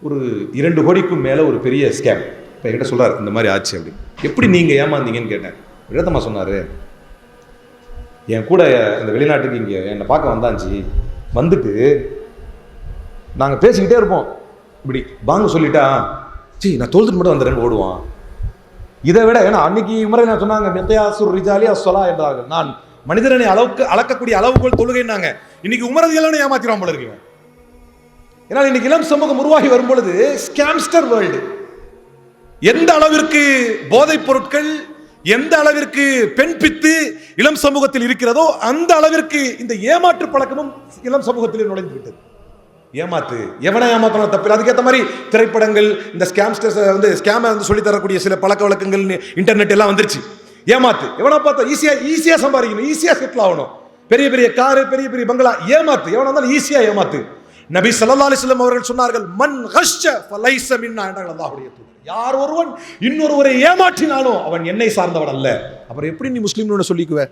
ஒரு 2 கோடிக்கும் மேலே ஒரு பெரிய ஸ்கேம். இப்போ என்கிட்ட சொல்கிறார் இந்த மாதிரி ஆச்சு அப்படி. எப்படி நீங்கள் ஏமாந்தீங்கன்னு கேட்டேன். விடத்தம்மா சொன்னார், என் கூட இந்த வெளிநாட்டுக்கு இங்கே என்னை பார்க்க வந்தாச்சு. வந்துட்டு நாங்கள் பேசிக்கிட்டே இருப்போம். இப்படி பாங்க சொல்லிட்டா நான் தோல்த்துட்டு மட்டும் வந்துடுறேன்னு ஓடுவான். இதை விட ஏன்னா அன்னைக்கு முறை நான் சொன்னாங்க மெத்தையாசுர் ரிஜாலி அஸ்ஸலா என்றார்கள். நான் மனிதனை அளக்கக்கூடிய அளவுகோல் தொழுகைன்னாங்க. இன்னைக்கு உமரதியெல்லாம் ஏமாத்திரான் போல இருக்குங்க. ஏன்னா இன்னைக்கு இளம் சமூகம் உருவாகி வரும் பொழுது ஸ்கேம்ஸ்டர் வேர்ல்டு. எந்த அளவிற்கு போதைப் பொருட்கள், எந்த அளவிற்கு பெண் பித்து இளம் சமூகத்தில் இருக்கிறதோ அந்த அளவிற்கு இந்த ஏமாற்று பழக்கமும் இளம் சமூகத்தில் நுழைந்து விட்டது. ஏமாத்து எவனை ஏமாத்தணும் தப்பில்லை. அதுக்கேற்ற மாதிரி திரைப்படங்கள், இந்த ஸ்கேம்ஸ்டர்ஸ் ஸ்கேமை சொல்லி தரக்கூடிய சில பழக்க வழக்கங்கள், இன்டர்நெட் எல்லாம் வந்துருச்சு. ஏமாத்து எவனா பார்த்தா ஈஸியா சம்பாதிக்கணும், ஈஸியா செட்டில் ஆகணும், பெரிய பெரிய காரு, பெரிய பெரிய பங்களா. ஏமாத்து எவனா இருந்தாலும் ஈஸியா ஏமாத்து. நபி ஸல்லல்லாஹு அலைஹி வஸல்லம் அவர்கள் சொன்னார்கள், மன் கஷ்ஷ ஃபலைஸ மின்னா என்றார்கள் அல்லாஹ்வுடைய தூதர். யார் ஒருவன் இன்னொருவரை ஏமாற்றினானோ அவன் என்னை சார்ந்தவன் அல்ல. அப்புறம் எப்படி நீ முஸ்லீம்னு சொல்லிக்குவ?